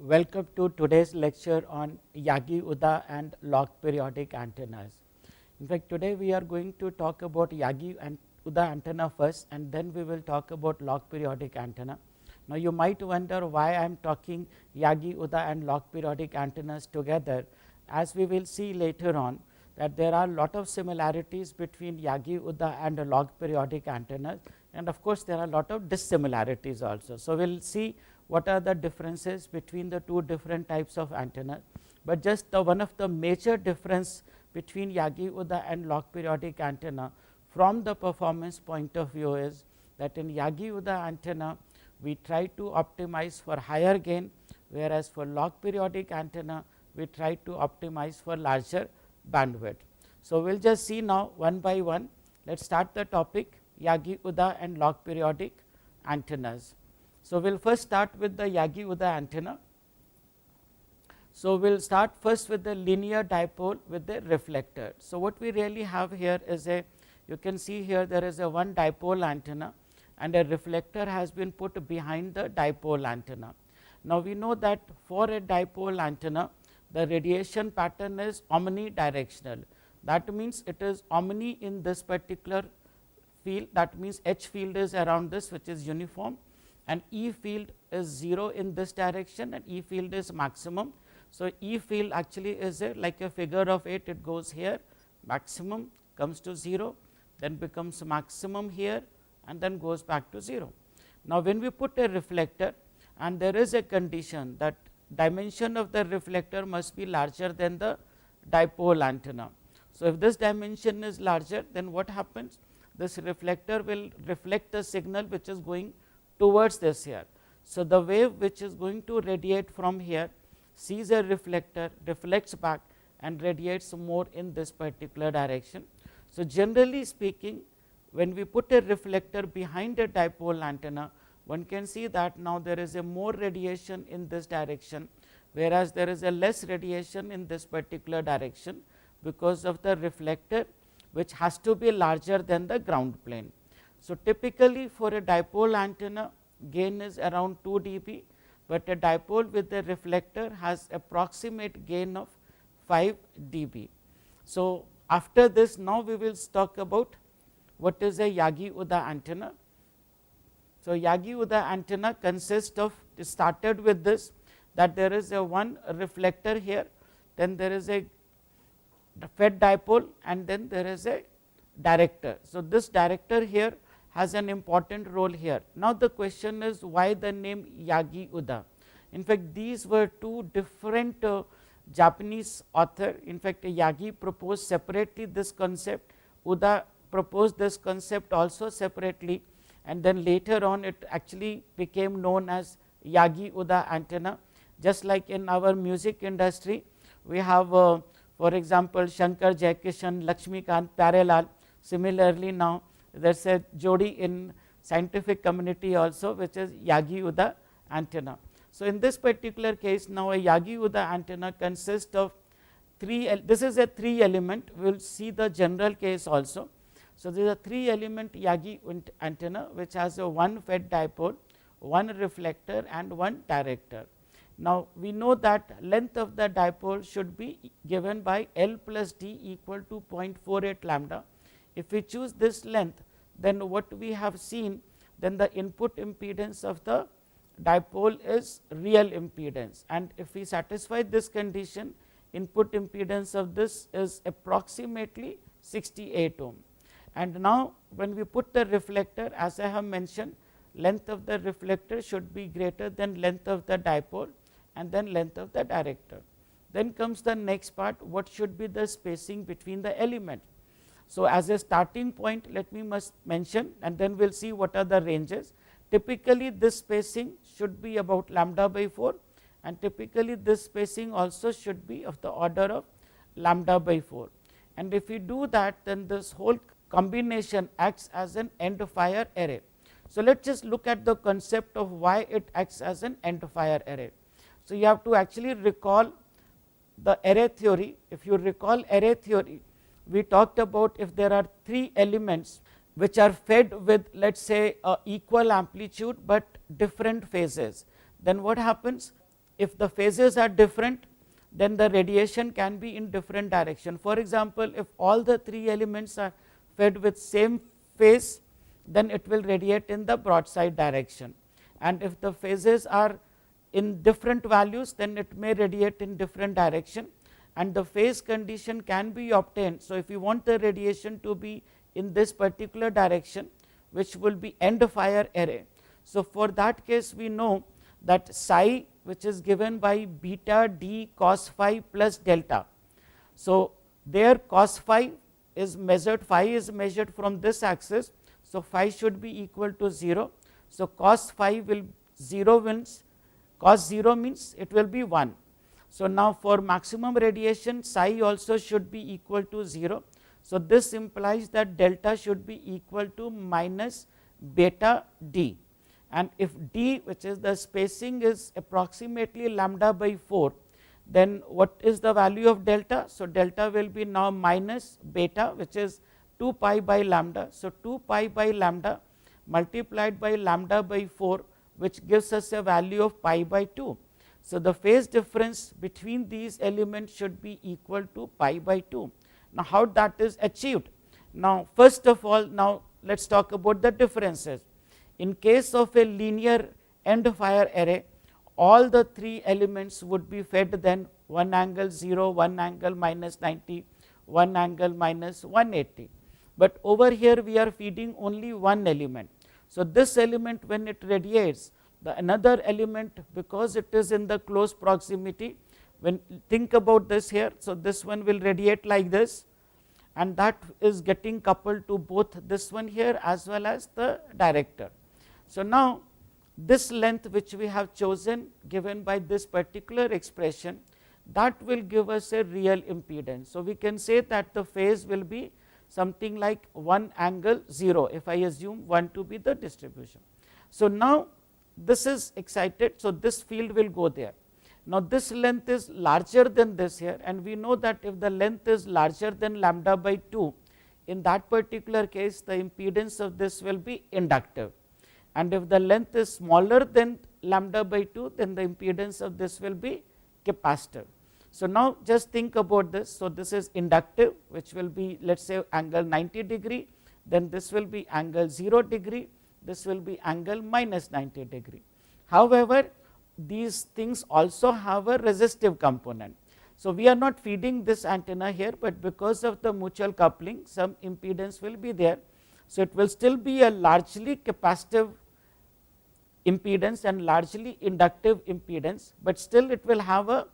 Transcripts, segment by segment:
Welcome to today's lecture on Yagi-Uda and log periodic antennas. In fact, today we are going to talk about Yagi-Uda antenna first, and then we will talk about log periodic antenna. Now you might wonder why I am talking Yagi-Uda and log periodic antennas together. As we will see later on that there are a lot of similarities between Yagi-Uda and log periodic antennas, and of course there are a lot of dissimilarities also. So we will see what are the differences between the two different types of antennas, but just one of the major difference between Yagi-Uda and log periodic antenna from the performance point of view is that in Yagi-Uda antenna we try to optimize for higher gain, whereas for log periodic antenna we try to optimize for larger bandwidth. So we will just see now one by one. Let us start the topic Yagi-Uda and log periodic antennas. So we will first start with the Yagi-Uda antenna. So we will start first with the linear dipole with the reflector. So what we really have here is you can see here there is a one dipole antenna and a reflector has been put behind the dipole antenna. Now we know that for a dipole antenna the radiation pattern is omnidirectional. That means it is omni in this particular field, that means H field is around this, which is uniform, and E field is 0 in this direction and E field is maximum. So E field actually is like a figure of 8, it goes here, maximum comes to 0, then becomes maximum here and then goes back to 0. Now when we put a reflector, and there is a condition that dimension of the reflector must be larger than the dipole antenna. So if this dimension is larger, then what happens? This reflector will reflect the signal which is going towards this here. So the wave which is going to radiate from here sees a reflector, reflects back and radiates more in this particular direction. So generally speaking, when we put a reflector behind a dipole antenna, one can see that now there is a more radiation in this direction, whereas there is a less radiation in this particular direction because of the reflector, which has to be larger than the ground plane. So typically for a dipole antenna gain is around 2 dB, but a dipole with a reflector has approximate gain of 5 dB. So after this, now we will talk about what is a Yagi-Uda antenna. So Yagi-Uda antenna consists of, it started with this, that there is a one reflector here, then there is a fed dipole and then there is a director. So this director here has an important role here. Now the question is why the name Yagi-Uda? In fact, these were two different Japanese author. In fact, Yagi proposed separately this concept, Uda proposed this concept also separately, and then later on it actually became known as Yagi-Uda antenna. Just like in our music industry, we have for example Shankar Jaikishan, Lakshmikant, Pyarelal. Similarly now there is a jodi in scientific community also, which is Yagi-Uda antenna. So in this particular case, now a Yagi-Uda antenna consists of this is a 3 element, we will see the general case also. So there is a 3 element Yagi antenna which has a one fed dipole, one reflector and one director. Now we know that length of the dipole should be given by L plus D equal to 0.48 lambda. If we choose this length, then what we have seen, then the input impedance of the dipole is real impedance, and if we satisfy this condition, input impedance of this is approximately 68 ohm. And now when we put the reflector, as I have mentioned, length of the reflector should be greater than length of the dipole and then length of the director. Then comes the next part, what should be the spacing between the element. So as a starting point, let me must mention, and then we will see what are the ranges. Typically this spacing should be about lambda by 4, and typically this spacing also should be of the order of lambda by 4. And if we do that, then this whole combination acts as an end fire array. So let us just look at the concept of why it acts as an end fire array. So you have to actually recall the array theory. If you recall array theory, we talked about if there are 3 elements which are fed with, let us say, equal amplitude but different phases, then what happens? if the phases are different, then the radiation can be in different direction. For example, if all the 3 elements are fed with same phase, then it will radiate in the broadside direction, and if the phases are in different values, then it may radiate in different direction, and the phase condition can be obtained. So, if you want the radiation to be in this particular direction, which will be end fire array. So, for that case we know that psi, which is given by beta d cos phi plus delta. So, there cos phi is measured, phi is measured from this axis. So, phi should be equal to 0. So, cos phi will 0 means cos 0 means it will be 1. So, now for maximum radiation psi also should be equal to 0. So, this implies that delta should be equal to minus beta d, and if d, which is the spacing, is approximately lambda by 4, then what is the value of delta? So, delta will be now minus beta, which is 2 pi by lambda. So, 2 pi by lambda multiplied by lambda by 4, which gives us a value of pi by 2. So, the phase difference between these elements should be equal to pi by 2. Now, how that is achieved? Now, first of all, now let us talk about the differences. In case of a linear end fire array, all the 3 elements would be fed then one angle 0, one angle minus 90, one angle minus 180. But over here we are feeding only one element. So, this element, when it radiates, the another element, because it is in the close proximity, when think about this here. So, this one will radiate like this, and that is getting coupled to both this one here as well as the director. So, now this length which we have chosen, given by this particular expression, that will give us a real impedance. So, we can say that the phase will be something like 1 angle 0, if I assume 1 to be the distribution. So, now this is excited. So, this field will go there. Now, this length is larger than this here, and we know that if the length is larger than lambda by 2, in that particular case the impedance of this will be inductive, and if the length is smaller than lambda by 2, then the impedance of this will be capacitive. So, now just think about this. So, this is inductive, which will be, let us say, angle 90 degree, then this will be angle 0 degree, this will be angle minus 90 degree. However, these things also have a resistive component. So, we are not feeding this antenna here, but because of the mutual coupling, some impedance will be there. So, it will still be a largely capacitive impedance and largely inductive impedance, but still it will have a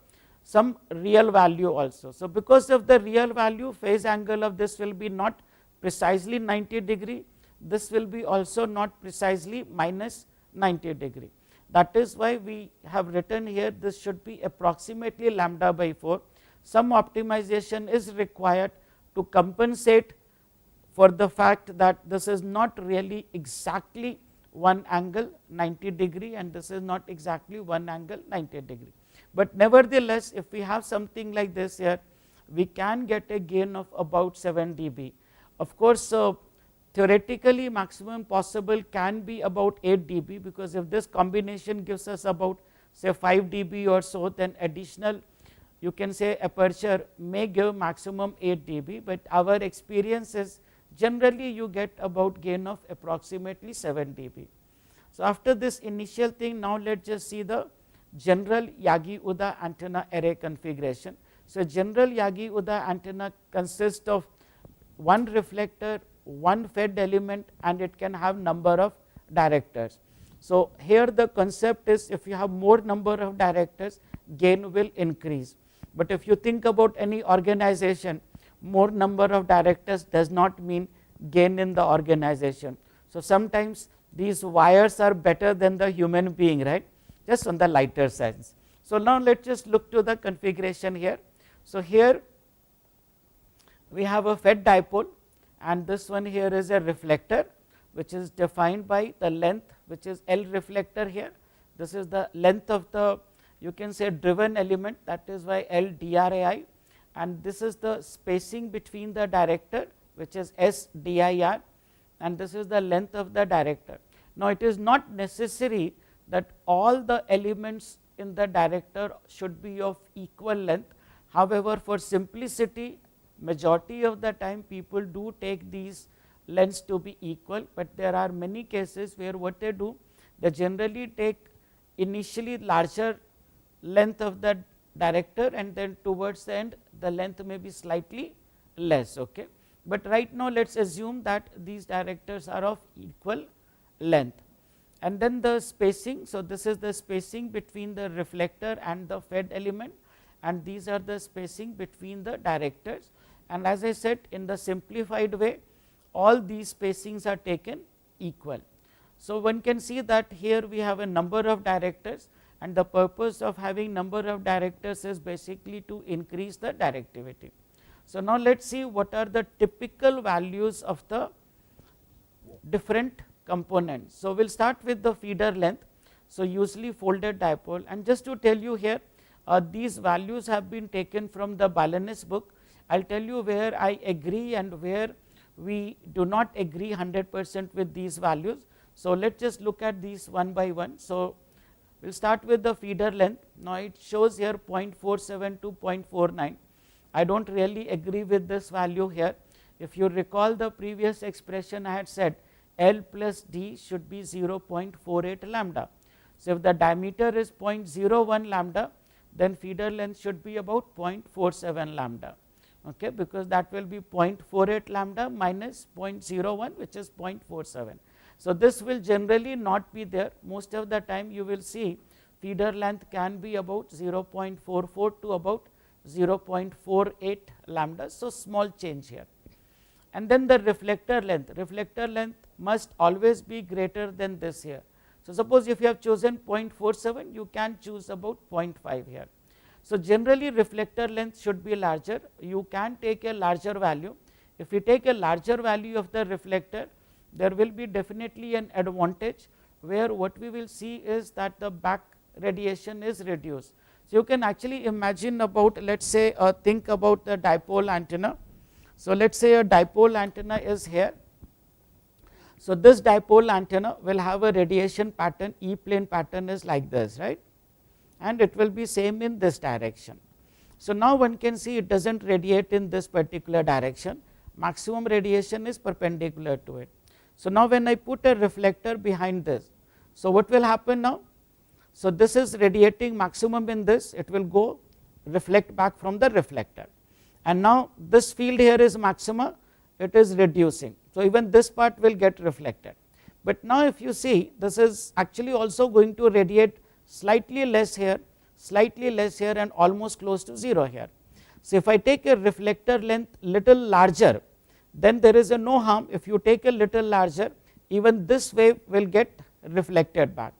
some real value also. So, because of the real value, phase angle of this will be not precisely 90 degree, this will be also not precisely minus 90 degree. That is why we have written here this should be approximately lambda by 4. Some optimization is required to compensate for the fact that this is not really exactly 1 angle 90 degree and this is not exactly 1 angle 90 degree. But nevertheless, if we have something like this here, we can get a gain of about 7 dB. Of course, theoretically maximum possible can be about 8 dB, because if this combination gives us about say 5 dB or so, then additional, you can say, aperture may give maximum 8 dB, but our experience is generally you get about gain of approximately 7 dB. So, after this initial thing, now let us just see the general Yagi-Uda antenna array configuration. So, general Yagi-Uda antenna consists of one reflector, one fed element, and it can have number of directors. So, here the concept is, if you have more number of directors, gain will increase. But if you think about any organization, more number of directors does not mean gain in the organization. So, sometimes these wires are better than the human being, right, just on the lighter sense. So, now let us just look to the configuration here. So, here we have a fed dipole, and this one here is a reflector, which is defined by the length, which is L reflector here. This is the length of the, you can say, driven element, that is why L DRAI, and this is the spacing between the director, which is S DIR, and this is the length of the director. Now, it is not necessary that all the elements in the director should be of equal length. However, for simplicity, majority of the time people do take these lengths to be equal, but there are many cases where what they do, they generally take initially larger length of the director and then towards the end the length may be slightly less. Okay. But right now let us assume that these directors are of equal length, and then the spacing. So, this is the spacing between the reflector and the fed element, and these are the spacing between the directors, and as I said, in the simplified way all these spacings are taken equal. So, one can see that here we have a number of directors, and the purpose of having number of directors is basically to increase the directivity. So, now let us see what are the typical values of the different components. So, we will start with the feeder length. So, usually folded dipole, and just to tell you here these values have been taken from the Balanese book. I will tell you where I agree and where we do not agree 100% with these values. So, let us just look at these one by one. So, we will start with the feeder length. Now, it shows here 0.47 to 0.49. I do not really agree with this value here. If you recall the previous expression, I had said L plus D should be 0.48 lambda. So, if the diameter is 0.01 lambda, then feeder length should be about 0.47 lambda, okay, because that will be 0.48 lambda minus 0.01, which is 0.47. So, this will generally not be there. Most of the time you will see feeder length can be about 0.44 to about 0.48 lambda. So, small change here. And then the reflector length must always be greater than this here. So, suppose if you have chosen 0.47, you can choose about 0.5 here. So, generally reflector length should be larger. You can take a larger value. If you take a larger value of the reflector, there will be definitely an advantage where what we will see is that the back radiation is reduced. So, you can actually imagine about, let us say think about the dipole antenna. So, let us say a dipole antenna is here. So, this dipole antenna will have a radiation pattern, E plane pattern is like this, right, and it will be same in this direction. So, now one can see it does not radiate in this particular direction, maximum radiation is perpendicular to it. So, now when I put a reflector behind this, so what will happen now? So, this is radiating maximum in this, it will go reflect back from the reflector, and now this field here is maxima, it is reducing. So, even this part will get reflected, but now if you see this is actually also going to radiate slightly less here and almost close to 0 here. So, if I take a reflector length little larger, then there is a no harm. If you take a little larger, even this wave will get reflected back.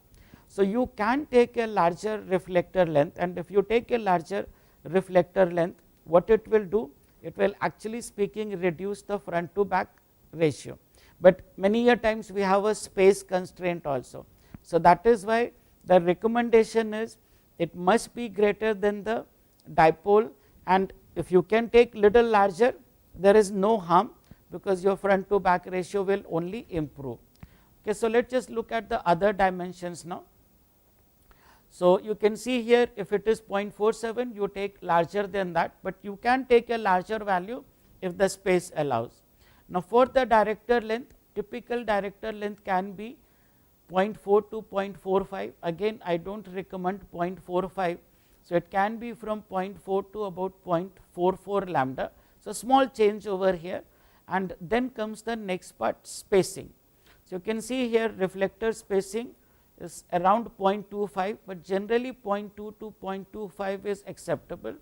So, you can take a larger reflector length, and if you take a larger reflector length, what it will do? It will actually speaking reduce the front to back ratio, but many a times we have a space constraint also. So, that is why the recommendation is it must be greater than the dipole, and if you can take little larger, there is no harm because your front to back ratio will only improve. Okay, so, let us just look at the other dimensions now. So, you can see here if it is 0.47, you take larger than that, but you can take a larger value if the space allows. Now, for the director length, typical director length can be 0.4 to 0.45, again I do not recommend 0.45. So, it can be from 0.4 to about 0.44 lambda. So, small change over here, and then comes the next part, spacing. So, you can see here reflector spacing is around 0.25, but generally 0.2 to 0.25 is acceptable.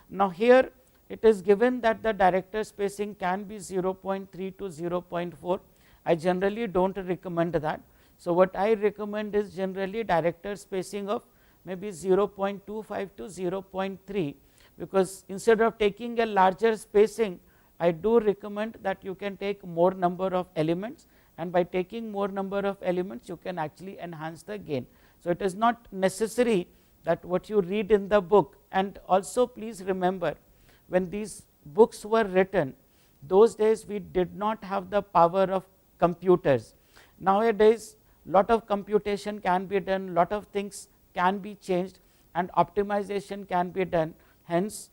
Now, here it is given that the director spacing can be 0.3 to 0.4. I generally do not recommend that. So, what I recommend is generally director spacing of maybe 0.25 to 0.3, because instead of taking a larger spacing, I do recommend that you can take more number of elements, and by taking more number of elements you can actually enhance the gain. So, it is not necessary that what you read in the book, and also please remember when these books were written, those days we did not have the power of computers. Nowadays lot of computation can be done, lot of things can be changed. and optimization can be done. Hence,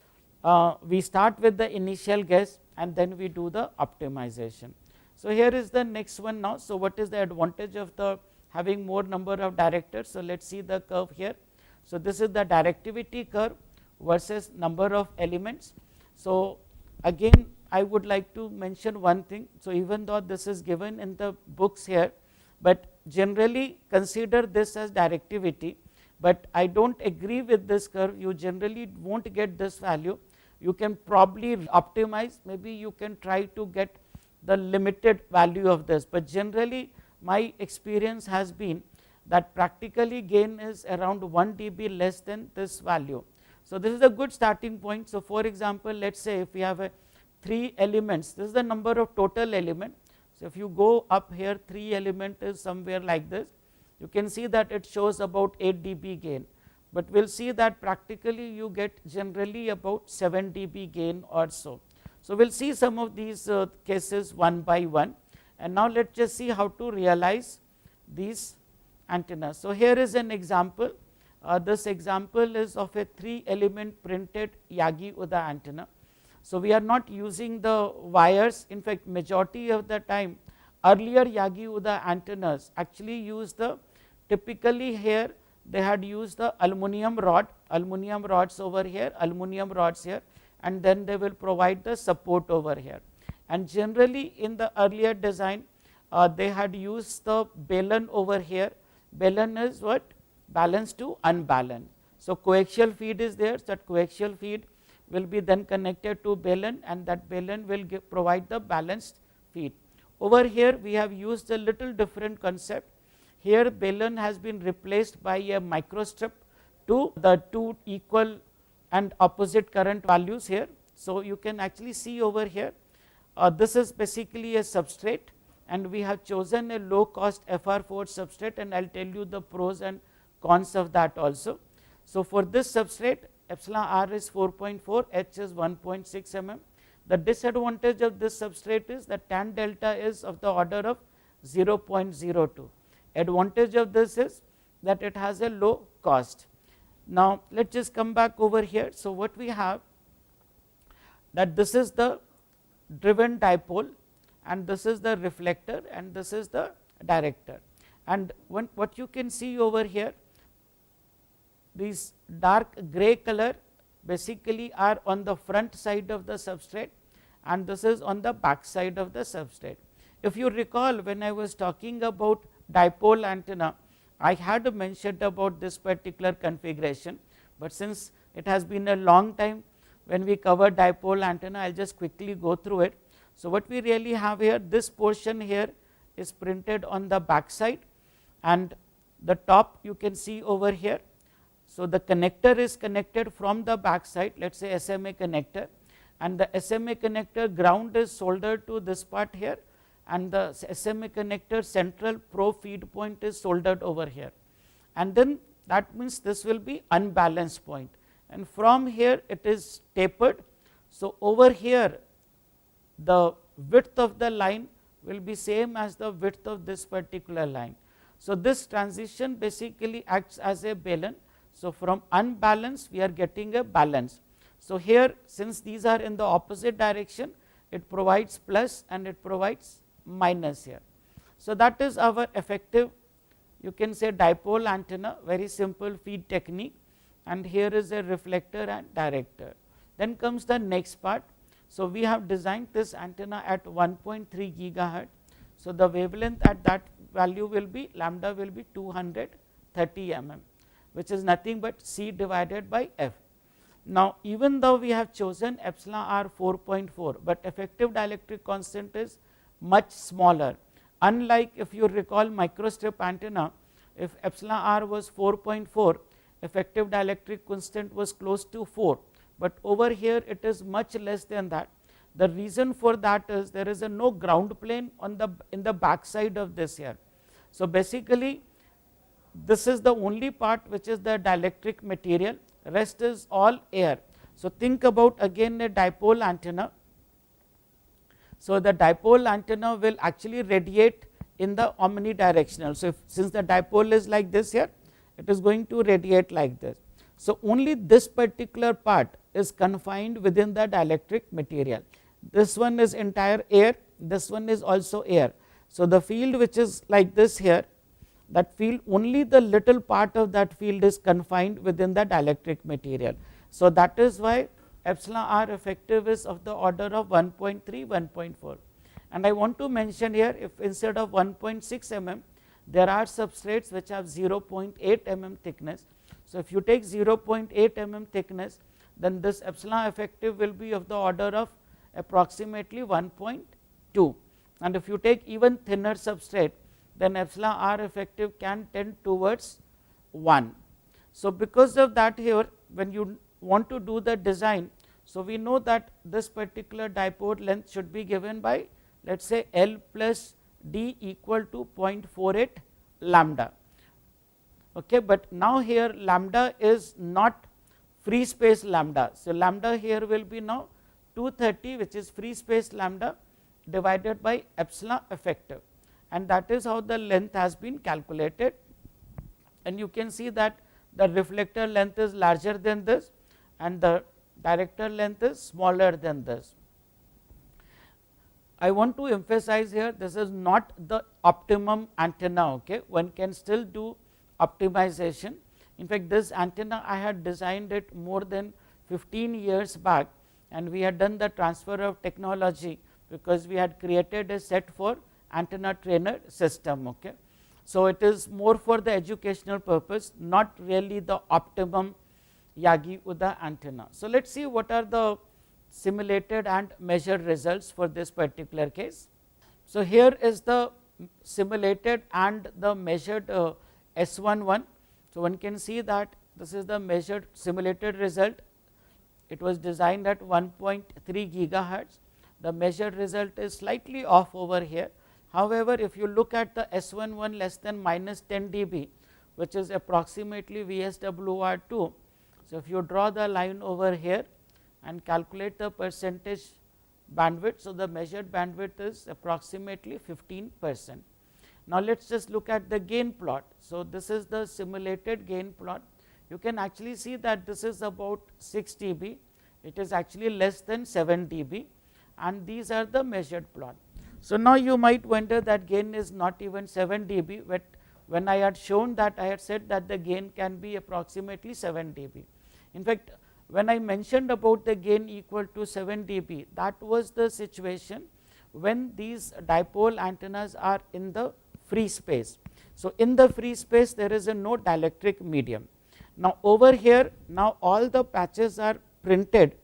we start with the initial guess and then we do the optimization. So, here is the next one now. So, what is the advantage of the having more number of directors? So, let us see the curve here. So, this is the directivity curve versus number of elements. So, again I would like to mention one thing. So, even though this is given in the books here, but generally consider this as directivity, but I do not agree with this curve. You generally will not get this value. You can probably optimize, maybe you can try to get the limited value of this, but generally my experience has been that practically gain is around 1 dB less than this value. So, this is a good starting point. So, for example, let us say if we have a 3 elements, this is the number of total element. So, if you go up here 3 element is somewhere like this, you can see that it shows about 8 dB gain, but we will see that practically you get generally about 7 dB gain or so. So, we will see some of these cases one by one, and now let us just see how to realize these antennas. So, here is an example. This example is of a 3 element printed Yagi-Uda antenna. So, we are not using the wires. In fact, majority of the time earlier Yagi-Uda antennas actually use the, typically here they had used the aluminum rods over here, aluminum rods here, and then they will provide the support over here. And generally in the earlier design they had used the balun over here. Balun is what? Balanced to unbalanced. So, coaxial feed is there, so that coaxial feed will be then connected to balun, and that balun will provide the balanced feed. Over here we have used a little different concept. Here balun has been replaced by a microstrip to the 2 equal and opposite current values here. So, you can actually see over here this is basically a substrate, and we have chosen a low cost FR4 substrate, and I will tell you the pros and cons of that also. So, for this substrate epsilon r is 4.4, h is 1.6 mm. The disadvantage of this substrate is that tan delta is of the order of 0.02. Advantage of this is that it has a low cost. Now, let us just come back over here. So, what we have, that this is the driven dipole, and this is the reflector, and this is the director. And what you can see over here, these dark gray color basically are on the front side of the substrate, and this is on the back side of the substrate. If you recall, when I was talking about dipole antenna, I had mentioned about this particular configuration, but since it has been a long time when we covered dipole antenna, I will just quickly go through it. So, what we really have here, this portion here is printed on the back side, and the top you can see over here. So, the connector is connected from the back side, let us say SMA connector, and the SMA connector ground is soldered to this part here, and the SMA connector central probe feed point is soldered over here, and then that means this will be unbalanced point, and from here it is tapered. So, over here the width of the line will be same as the width of this particular line. So, this transition basically acts as a balun. So, from unbalanced we are getting a balance. So, here since these are in the opposite direction, it provides plus and it provides minus here. So, that is our effective, you can say, dipole antenna, very simple feed technique, and here is a reflector and director. Then comes the next part. So, we have designed this antenna at 1.3 gigahertz. So, the wavelength at that value will be lambda will be 230 mm, which is nothing but C divided by F. Now, even though we have chosen epsilon r 4.4, but effective dielectric constant is much smaller. Unlike, if you recall, microstrip antenna, if epsilon r was 4.4, effective dielectric constant was close to 4, but over here it is much less than that. The reason for that is there is a no ground plane on the in the back side of this here. So, basically this is the only part which is the dielectric material, rest is all air. So, think about again a dipole antenna. So, the dipole antenna will actually radiate in the omnidirectional. So, since the dipole is like this here, it is going to radiate like this. So, only this particular part is confined within the dielectric material. This one is entire air, this one is also air. So, the field which is like this here, that field, only the little part of that field is confined within the dielectric material. So, that is why epsilon r effective is of the order of 1.3, 1.4. And I want to mention here, if instead of 1.6 mm, there are substrates which have 0.8 mm thickness. So, if you take 0.8 mm thickness, then this epsilon effective will be of the order of approximately 1.2, and if you take even thinner substrate, then epsilon r effective can tend towards 1. So, because of that, here when you want to do the design, so we know that this particular dipole length should be given by, let us say, L plus d equal to 0.48 lambda. Okay, but now here lambda is not free space lambda. So, lambda here will be now 230, which is free space lambda divided by epsilon effective, and that is how the length has been calculated. And you can see that the reflector length is larger than this and the director length is smaller than this. I want to emphasize here, this is not the optimum antenna. Okay, one can still do optimization. In fact, this antenna I had designed it more than 15 years back, and we had done the transfer of technology because we had created a set for antenna trainer system. Okay. So, it is more for the educational purpose, not really the optimum Yagi-Uda antenna. So, let us see what are the simulated and measured results for this particular case. So, here is the simulated and the measured S11. So, one can see that this is the measured simulated result. It was designed at 1.3 gigahertz. The measured result is slightly off over here. However, if you look at the S11 less than minus 10 dB, which is approximately VSWR2. So, if you draw the line over here and calculate the percentage bandwidth, so the measured bandwidth is approximately 15%. Now, let us just look at the gain plot. So, this is the simulated gain plot. You can actually see that this is about 6 dB, it is actually less than 7 dB, and these are the measured plot. So, now you might wonder that gain is not even 7 dB, but when I had shown that, I had said that the gain can be approximately 7 dB. In fact, when I mentioned about the gain equal to 7 dB, that was the situation when these dipole antennas are in the free space. So, in the free space there is a no dielectric medium. Now, over here, now all the patches are printed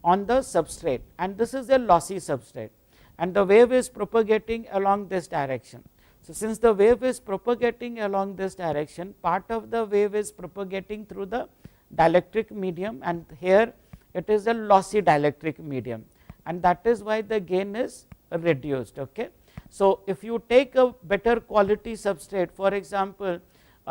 on the substrate, and this is a lossy substrate, and the wave is propagating along this direction. So, since the wave is propagating along this direction, part of the wave is propagating through the dielectric medium, and here it is a lossy dielectric medium, and that is why the gain is reduced. Okay. So, if you take a better quality substrate, for example,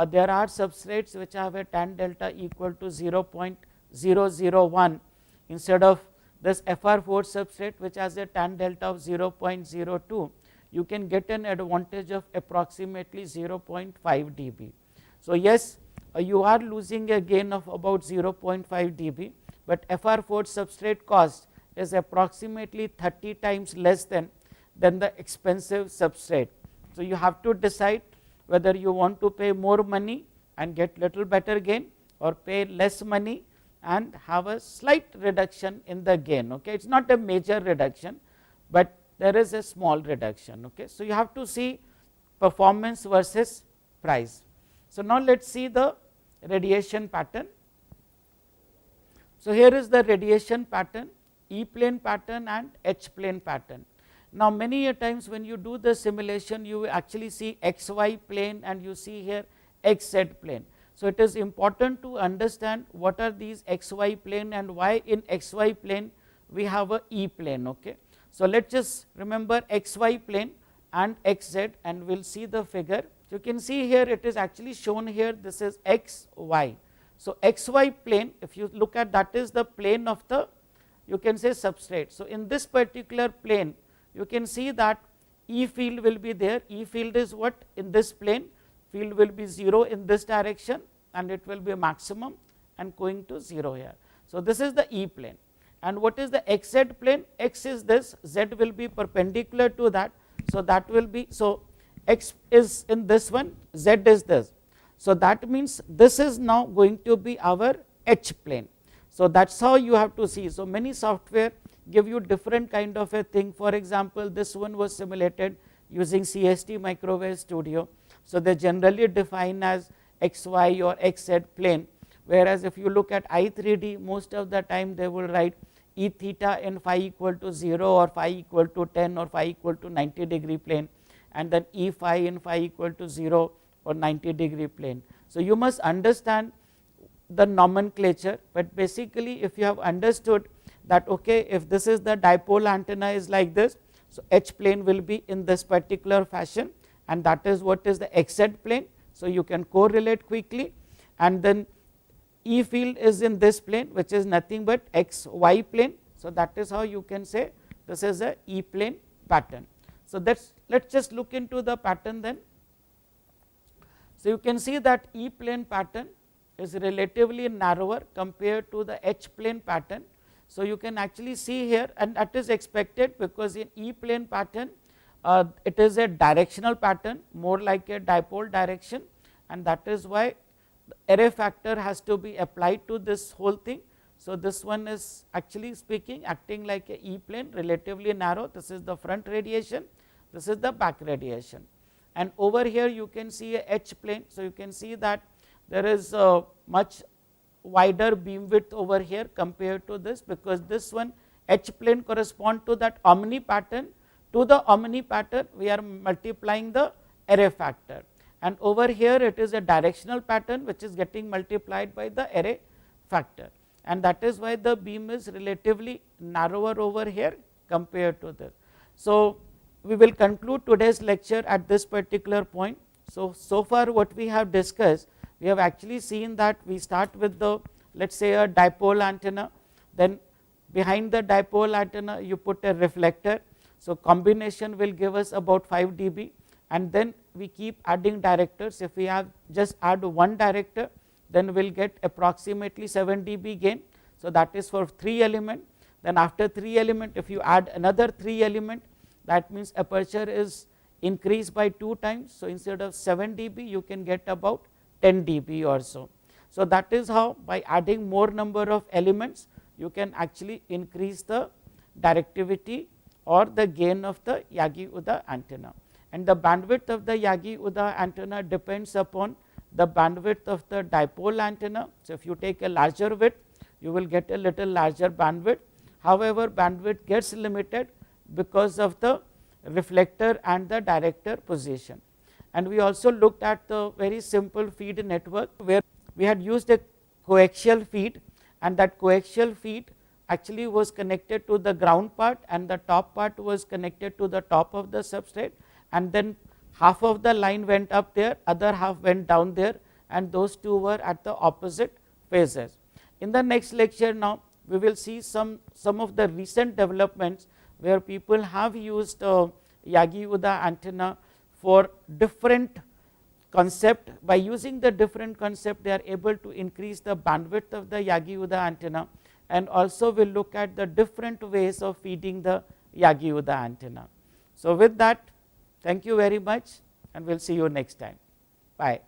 there are substrates which have a tan delta equal to 0.001 instead of this FR4 substrate which has a tan delta of 0.02, you can get an advantage of approximately 0.5 dB. So, yes, you are losing a gain of about 0.5 dB, but FR4 substrate cost is approximately 30 times less than the expensive substrate. So, you have to decide whether you want to pay more money and get little better gain, or pay less money and have a slight reduction in the gain. Okay. It is not a major reduction, but there is a small reduction. Okay. So, you have to see performance versus price. So, now let us see the radiation pattern. So, here is the radiation pattern, E plane pattern and H plane pattern. Now, many a times when you do the simulation, you actually see XY plane and you see here XZ plane. So, it is important to understand what are these XY plane and why in XY plane we have a E plane. Okay. So, let us just remember XY plane and XZ, and we will see the figure. So, you can see here it is actually shown here, this is XY. So, XY plane, if you look at, that is the plane of the, you can say, substrate. So, in this particular plane you can see that E field will be there. E field is what? In this plane, field will be 0 in this direction and it will be maximum, and going to 0 here. So, this is the E plane, and what is the xz plane? X is this, z will be perpendicular to that. So, that will be, so x is in this one, z is this. So, that means this is now going to be our H plane. So, that is how you have to see. So, many software give you different kind of a thing. For example, this one was simulated using CST Microwave Studio. So, they generally define as xy or xz plane, whereas if you look at i3D, most of the time they will write E theta in phi equal to 0 or phi equal to 10 or phi equal to 90-degree plane, and then E phi in phi equal to 0 or 90-degree plane. So, you must understand the nomenclature, but basically if you have understood that okay, if this is the dipole antenna is like this, so H plane will be in this particular fashion, and that is what is the xz plane. So, you can correlate quickly, and then E field is in this plane, which is nothing but xy plane. So, that is how you can say this is a E plane pattern. So, let us just look into the pattern then. So, you can see that E plane pattern is relatively narrower compared to the H plane pattern. So, you can actually see here, and that is expected because in E plane pattern it is a directional pattern, more like a dipole direction, and that is why the array factor has to be applied to this whole thing. So, this one is actually speaking acting like a E plane, relatively narrow. This is the front radiation, this is the back radiation, and over here you can see a H plane. So, you can see that there is a much wider beam width over here compared to this, because this one H plane correspond to that omni pattern. To the omni pattern we are multiplying the array factor, and over here it is a directional pattern which is getting multiplied by the array factor, and that is why the beam is relatively narrower over here compared to this. So, we will conclude today's lecture at this particular point. So far what we have discussed, we have actually seen that we start with the, let us say, a dipole antenna, then behind the dipole antenna you put a reflector. So, combination will give us about 5 dB, and then we keep adding directors. If we have just add one director, then we will get approximately 7 dB gain. So, that is for 3 element. Then after 3 element, if you add another 3 element, that means aperture is increased by 2 times. So, instead of 7 dB you can get about 10 dB or so. So, that is how by adding more number of elements you can actually increase the directivity or the gain of the Yagi-Uda antenna, and the bandwidth of the Yagi-Uda antenna depends upon the bandwidth of the dipole antenna. So, if you take a larger width you will get a little larger bandwidth. However, bandwidth gets limited because of the reflector and the director position. And we also looked at the very simple feed network where we had used a coaxial feed, and that coaxial feed actually was connected to the ground part, and the top part was connected to the top of the substrate, and then half of the line went up there, other half went down there, and those two were at the opposite phases. In the next lecture now we will see some of the recent developments where people have used Yagi-Uda antenna for different concept. By using the different concept they are able to increase the bandwidth of the Yagi-Uda antenna, and also we will look at the different ways of feeding the Yagi-Uda antenna. So, with that, thank you very much, and we will see you next time. Bye.